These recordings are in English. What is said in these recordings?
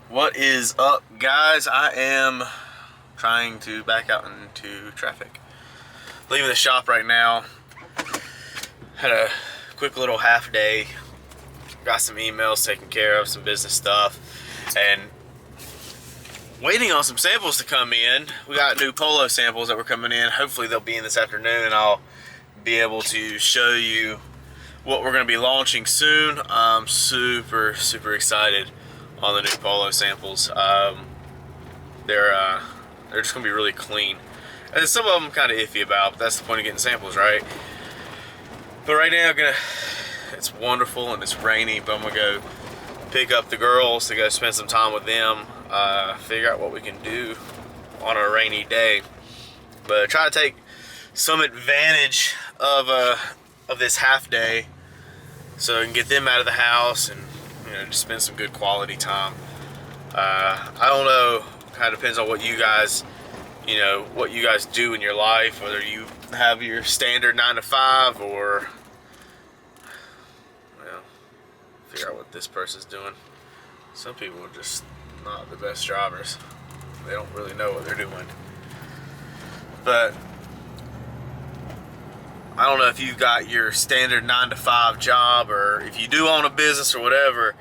What is up, guys? I am trying to back out into traffic. Leaving the shop right now. Had a quick little half day. Got some emails taken care of, some business stuff, and waiting on some samples to come in. We got new Polo samples that were coming in. Hopefully they'll be in this afternoon and I'll be able to show you what we're going to be launching soon. I'm super excited on the new Polo samples. They're just going to be really clean. And some of them I'm kind of iffy about, but that's the point of getting samples, right? But right now it's wonderful and it's rainy, but I'm going to go pick up the girls to go spend some time with them, figure out what we can do on a rainy day. But try to take some advantage of this half day so I can get them out of the house and just spend some good quality time. I don't know, kind of depends on what you guys do in your life, whether you have your standard 9 to 5 or figure out what this person's doing. Some people are just not the best drivers. They don't really know what they're doing. But I don't know if you've got your standard 9 to 5 job, or if you do own a business or whatever,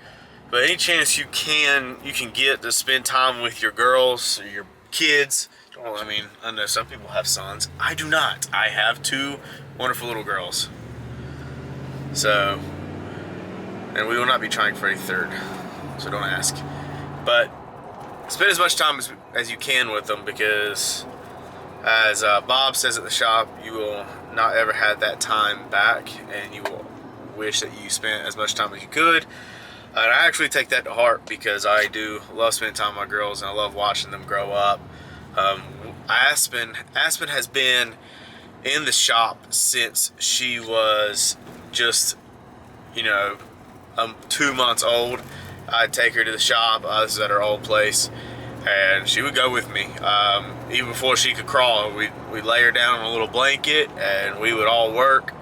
but any chance you can get to spend time with your girls or your kids. Well, I know some people have sons. I do not. I have 2 wonderful little girls. So, and we will not be trying for a third, so don't ask. But spend as much time as you can with them, because as Bob says at the shop, you will not ever have that time back, and you will wish that you spent as much time as you could. And I actually take that to heart, because I do love spending time with my girls, and I love watching them grow up. Aspen has been in the shop since she was just 2 months old. I'd take her to the shop. This is at her old place, and she would go with me. Even before she could crawl, we'd lay her down on a little blanket, and we would all work,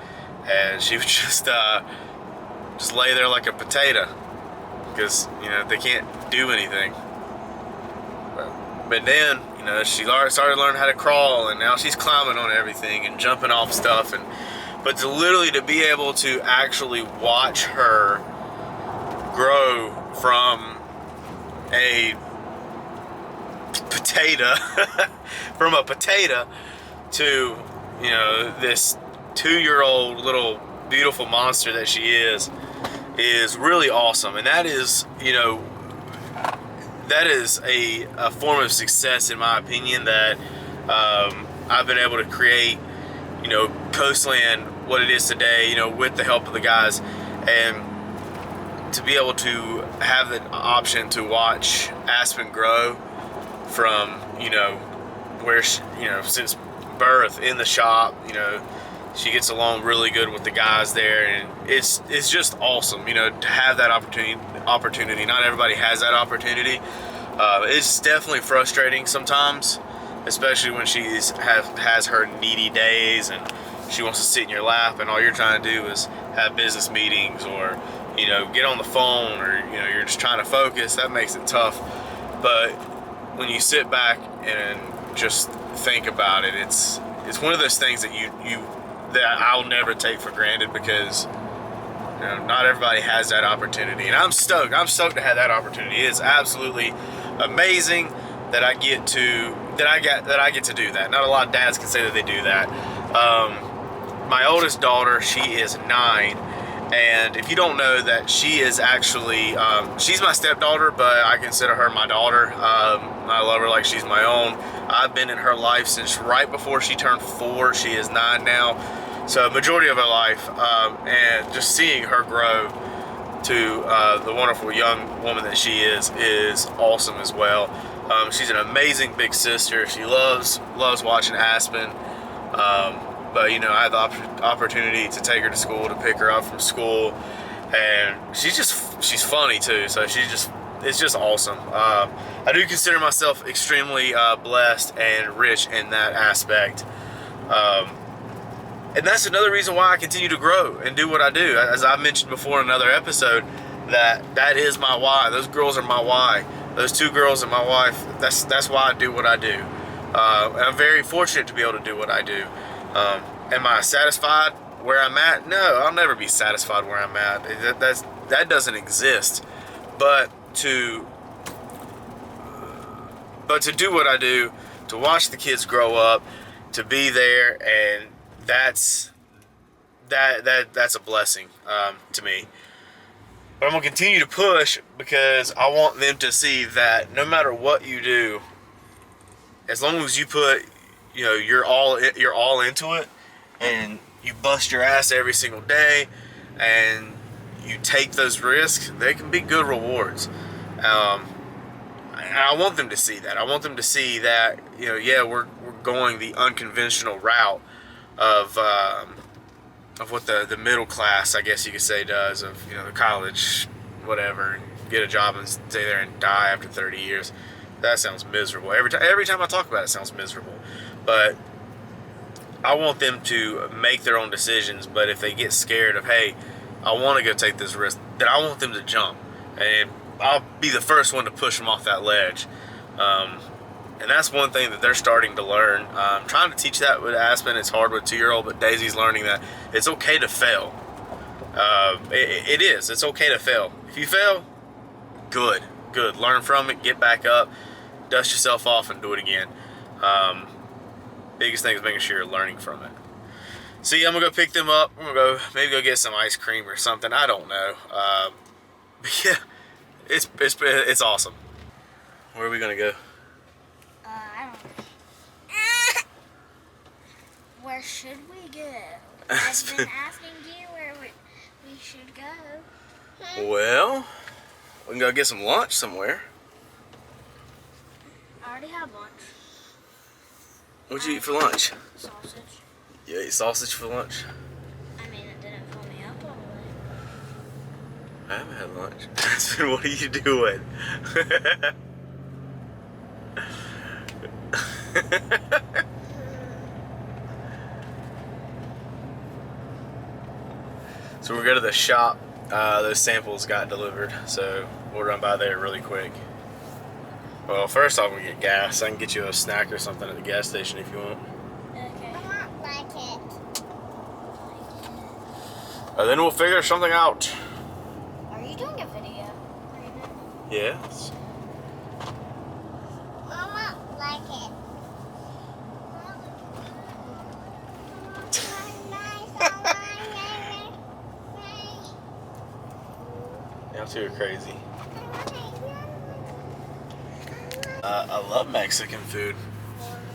and she would just lay there like a potato, because they can't do anything. But then she started learning how to crawl, and now she's climbing on everything and jumping off stuff. But to be able to actually watch her grow from a potato to this 2-year-old little beautiful monster that she is really awesome. And that is a form of success, in my opinion, that I've been able to create Coastland what it is today, with the help of the guys. And to be able to have the option to watch Aspen grow from where she, since birth in the shop, she gets along really good with the guys there, and it's just awesome to have that opportunity. Not everybody has that opportunity. It's definitely frustrating sometimes, especially when she has her needy days and she wants to sit in your lap, and all you're trying to do is have business meetings, or get on the phone, or you're just trying to focus. That makes it tough. But when you sit back and just think about it, it's one of those things that that I'll never take for granted, because not everybody has that opportunity, and I'm stoked to have that opportunity. It's absolutely amazing that I get to do that. Not a lot of dads can say that they do that. My oldest daughter, she is 9, and if you don't know that, she is actually she's my stepdaughter, but I consider her my daughter. I love her like she's my own. I've been in her life since right before she turned 4. She is 9 now, so majority of her life, and just seeing her grow to the wonderful young woman that she is awesome as well. She's an amazing big sister. She loves watching Aspen. But I have the opportunity to take her to school, to pick her up from school, and she's funny too. So it's just awesome. I do consider myself extremely blessed and rich in that aspect. And that's another reason why I continue to grow and do what I do. As I mentioned before in another episode, that is my why. Those girls are my why. those 2 girls and my wife, that's why I do what I do. And I'm very fortunate to be able to do what I do. Am I satisfied where I'm at? No, I'll never be satisfied where I'm at. That doesn't exist. But to do what I do, to watch the kids grow up, to be there, and that's a blessing to me. But I'm gonna continue to push because I want them to see that no matter what you do, as long as you put, you're all into it, and you bust your ass every single day, and you take those risks, they can be good rewards. And I want them to see that. I want them to see that, we're going the unconventional route of what the middle class, I guess you could say, does, of, the college, whatever, get a job and stay there and die after 30 years. That sounds miserable. Every time I talk about it, it sounds miserable. But I want them to make their own decisions. But if they get scared of, hey, I want to go take this risk, then I want them to jump. And I'll be the first one to push them off that ledge. And that's one thing that they're starting to learn. I'm trying to teach that with Aspen. It's hard with 2-year-old, but Daisy's learning that it's okay to fail. It is. It's okay to fail. If you fail, good. Learn from it. Get back up. Dust yourself off and do it again. Biggest thing is making sure you're learning from it. See, I'm gonna go pick them up. I'm gonna maybe go get some ice cream or something. I don't know. But yeah, it's awesome. Where are we gonna go? I don't know. Where should we go? I've been asking you where we should go. Well, we can go get some lunch somewhere. I already have lunch. What'd you eat for lunch? Sausage. You ate sausage for lunch? I mean, it didn't fill me up all the way. I haven't had lunch. Aspen, what are you doing? So we'll go to the shop. Those samples got delivered, so we'll run by there really quick. Well, first off, we get gas. I can get you a snack or something at the gas station if you want. Okay. I won't like it. And then we'll figure something out. Are you doing a video right now? Yes. I won't like it. Y'all two are crazy. I love Mexican food,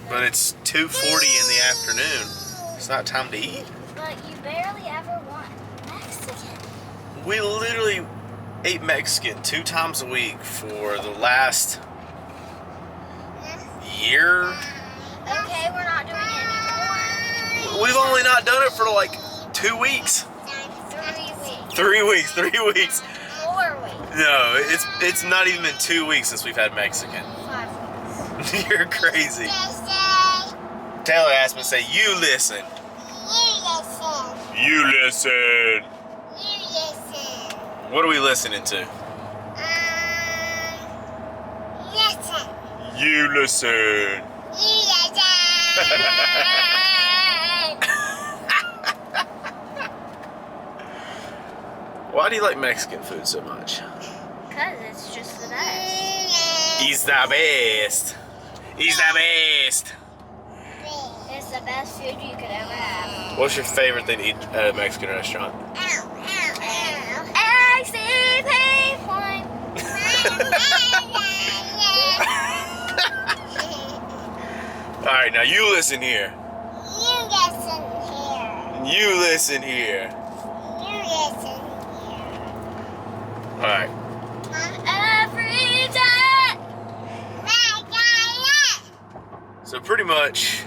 but it's 2:40 in the afternoon. It's not time to eat. But you barely ever want Mexican. We literally ate Mexican 2 times a week for the last year. Okay, we're not doing it anymore. We've only not done it for like 2 weeks. 3 weeks. 3 weeks. 3 weeks. 4 weeks. No, it's not even been 2 weeks since we've had Mexican. 5 weeks. You're crazy. Taylor asked me to say, you listen. You listen. What are we listening to? Listen. You listen. Why do you like Mexican food so much? Because it's just the best. He's the best. He's the best. It's the best food you could ever have. What's your favorite thing to eat at a Mexican restaurant? XCP point. Alright, now you listen here. You listen here. Alright. Every day. So pretty much,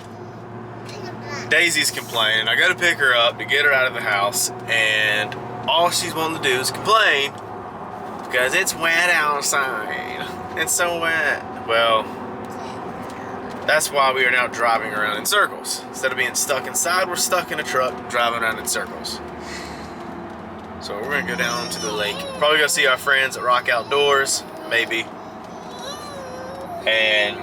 Daisy's complaining. I gotta pick her up to get her out of the house, and all she's wanting to do is complain because it's wet outside. It's so wet. Well, that's why we are now driving around in circles. Instead of being stuck inside, we're stuck in a truck driving around in circles. So we're gonna go down to the lake. Probably go see our friends at Rock Outdoors, maybe. and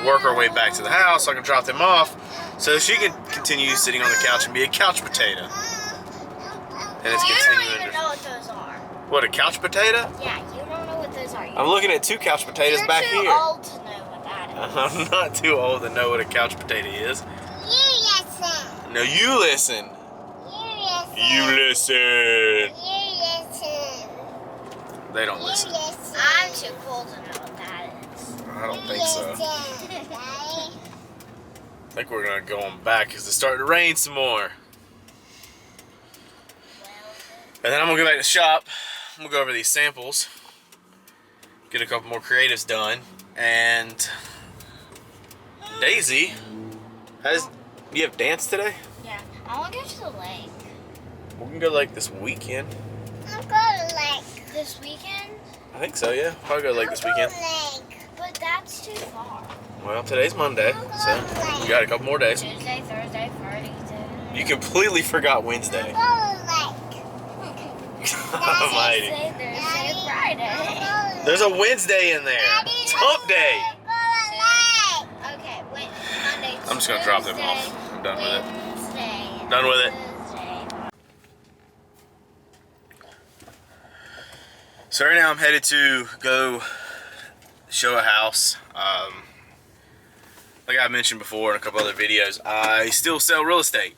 work our way back to the house so I can drop them off so she can continue sitting on the couch and be a couch potato. And it's You continuing don't even to... know what those are. What, a couch potato? Yeah, you don't know what those are. I'm looking at 2 couch potatoes You're back too here. old to know what that is. I'm not too old to know what a couch potato is. You listen. No, you listen. You listen. You listen. You listen. They don't listen. I'm too cool to know what that is. I don't think so. I think we're gonna go on back because it's starting to rain some more. And then I'm gonna go back to the shop. I'm gonna go over these samples, get a couple more creatives done, and Daisy, you have dance today? Yeah, I want to go to the lake. We can go like this weekend. I'm going to lake. This weekend? I think so, yeah. Probably go like this weekend. But that's too far. Well, today's Monday, so we got a couple more days. Tuesday, Thursday, Friday, Saturday. You completely forgot Wednesday. Almighty. Tuesday, Thursday, Friday. There's a Wednesday in there. It's hump day. Okay, wait. Monday, I'm just gonna drop them off. I'm done with it. Wednesday, Done with it. Thursday. So right now I'm headed to go show a house. Like I mentioned before in a couple other videos, I still sell real estate.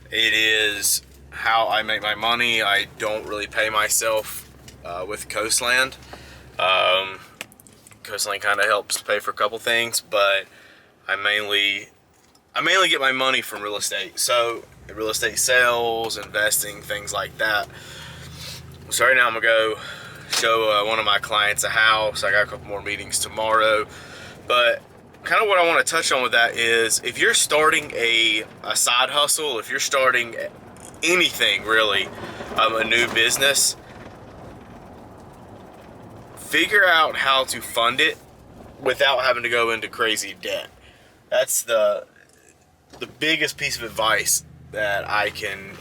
It is how I make my money. I don't really pay myself with Coastland. Coastland kind of helps pay for a couple things, but I mainly get my money from real estate. So real estate sales, investing, things like that. So right now I'm gonna go show one of my clients a house. I got a couple more meetings tomorrow, but kind of what I want to touch on with that is if you're starting a side hustle, if you're starting anything really, a new business, figure out how to fund it without having to go into crazy debt. That's the biggest piece of advice that I can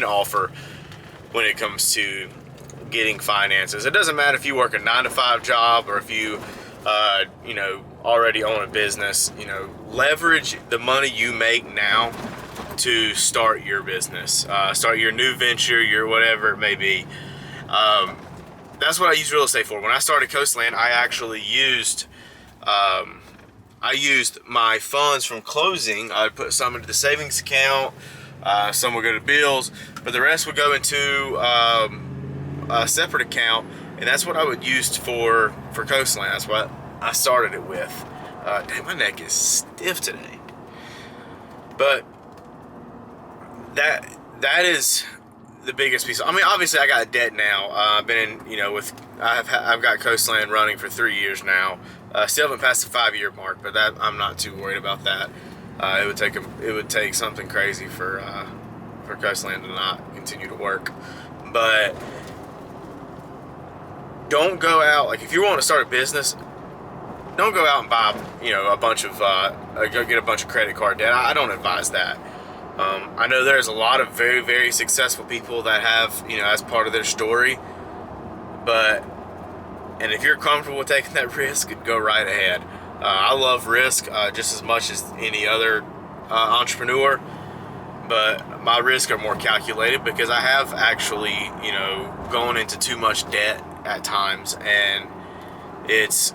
offer when it comes to getting finances. It doesn't matter if you work a 9-to-5 job or if you already own a business. Leverage the money you make now to start your business, start your new venture, your whatever it may be. That's what I use real estate for. When I started Coastland, I actually used my funds from closing. I'd put some into the savings account, some would go to bills, but the rest would go into a separate account, and that's what I would use for Coastland. That's what I started it with. Dang, my neck is stiff today. But that is the biggest piece. I mean, obviously I got debt now. I've been in, I've got Coastland running for 3 years now. Still haven't passed the 5-year mark, but that I'm not too worried about that. It would take something crazy for Coastland to not continue to work. But don't go out, like if you want to start a business, don't go out and buy, a bunch of, go get a bunch of credit card debt. I don't advise that. I know there's a lot of very, very successful people that have, as part of their story, and if you're comfortable with taking that risk, go right ahead. I love risk just as much as any other entrepreneur, but my risks are more calculated because I have actually, gone into too much debt at times, and it's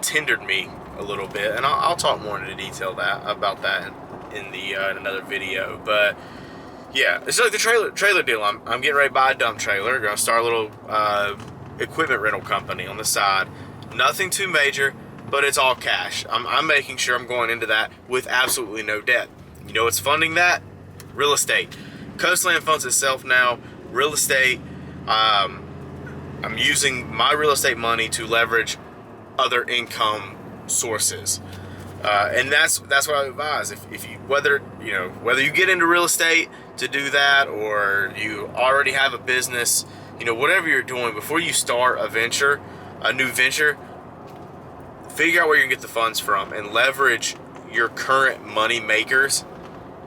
hindered me a little bit, and I'll talk more into detail about that in another video. But yeah, it's like the trailer deal. I'm getting ready to buy a dump trailer. Gonna start a little equipment rental company on the side. Nothing too major, but it's all cash. I'm making sure I'm going into that with absolutely no debt. You know what's funding that? Real estate. Coastland funds itself now. Real estate. I'm using my real estate money to leverage other income sources, and that's what I advise. If you whether you get into real estate to do that, or you already have a business, whatever you're doing, before you start a new venture, figure out where you can get the funds from and leverage your current money makers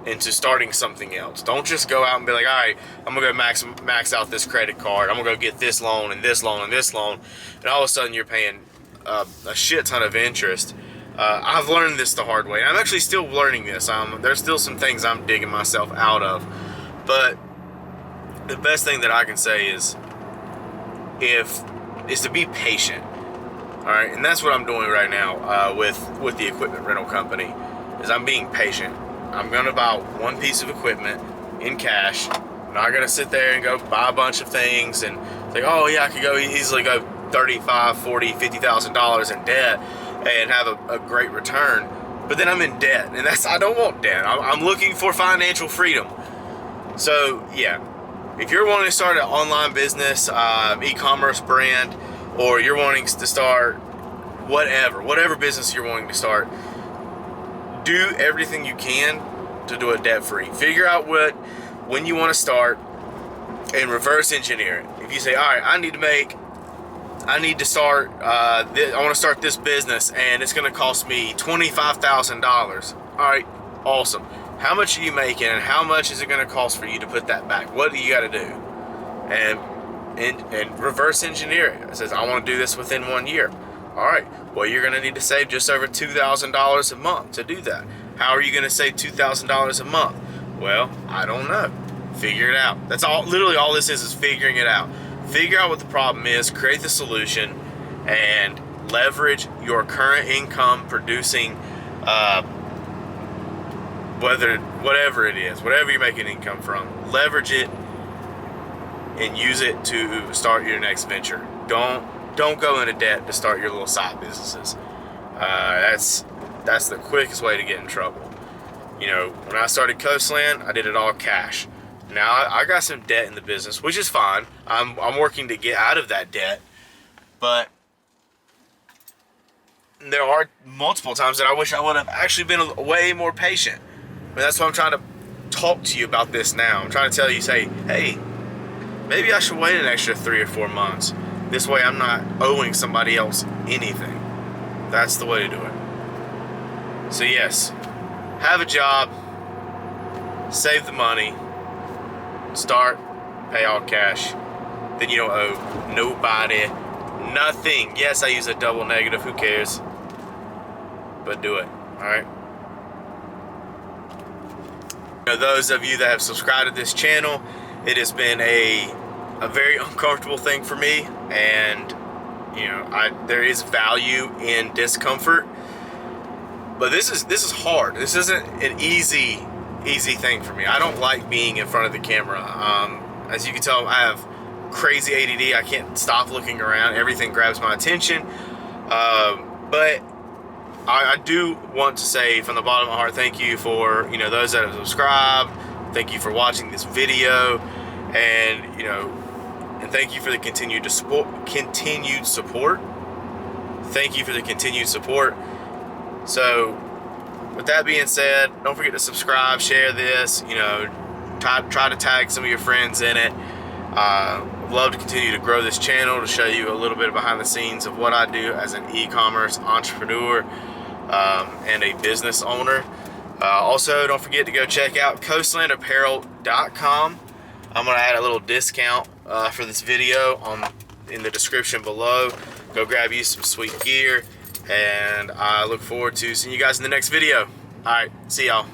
into starting something else. Don't just go out and be like, all right, I'm gonna go max out this credit card. I'm gonna go get this loan and this loan and this loan, and all of a sudden you're paying a shit ton of interest. I've learned this the hard way, and I'm actually still learning this. There's still some things I'm digging myself out of, but the best thing that I can say is to be patient. All right, and that's what I'm doing right now with the equipment rental company. Is I'm being patient. I'm gonna buy one piece of equipment in cash. I'm not gonna sit there and go buy a bunch of things and think, oh yeah, I could go easily go $35,000, $40,000, $50,000 in debt and have a great return. But then I'm in debt, and I don't want debt. I'm looking for financial freedom. So yeah, if you're wanting to start an online business, e-commerce brand, or you're wanting to start whatever business you're wanting to start, do everything you can to do it debt-free. Figure out when you want to start and reverse engineer it. If you say, all right, I want to start this business and it's going to cost me $25,000. All right, awesome. How much are you making and how much is it going to cost for you to put that back? What do you got to do? And reverse engineer it. It says, I want to do this within 1 year. All right, well, you're going to need to save just over $2,000 a month to do that. How are you going to save $2,000 a month? Well, I don't know. Figure it out. That's all. Literally, all this is figuring it out. Figure out what the problem is, create the solution, and leverage your current income producing, whatever it is, whatever you're making income from. Leverage it and use it to start your next venture. Don't go into debt to start your little side businesses. That's the quickest way to get in trouble. You know, when I started Coastland, I did it all cash. Now I got some debt in the business, which is fine. I'm working to get out of that debt, but there are multiple times that I wish I would have actually been way more patient. But that's why I'm trying to talk to you about this now. I'm trying to tell you, say, hey, maybe I should wait an extra 3 or 4 months. This way I'm not owing somebody else anything. That's the way to do it. So yes, have a job, save the money, start, pay all cash, then you don't owe nobody nothing. Yes, I use a double negative, who cares? But do it, alright? Those of you that have subscribed to this channel, it has been a very uncomfortable thing for me, and you know, there is value in discomfort, but this is hard. This isn't an easy thing for me. I don't like being in front of the camera. As you can tell, I have crazy ADD. I can't stop looking around. Everything grabs my attention. But I do want to say from the bottom of my heart, thank you for, you know, those that have subscribed. Thank you for watching this video, and you know, and thank you for the continued support. Thank you for the continued support. So, with that being said, don't forget to subscribe, share this. You know, try to tag some of your friends in it. I'd love to continue to grow this channel to show you a little bit behind the scenes of what I do as an e-commerce entrepreneur and a business owner. Also, don't forget to go check out coastlandapparel.com. I'm going to add a little discount for this video in the description below. Go grab you some sweet gear, and I look forward to seeing you guys in the next video. All right, see y'all.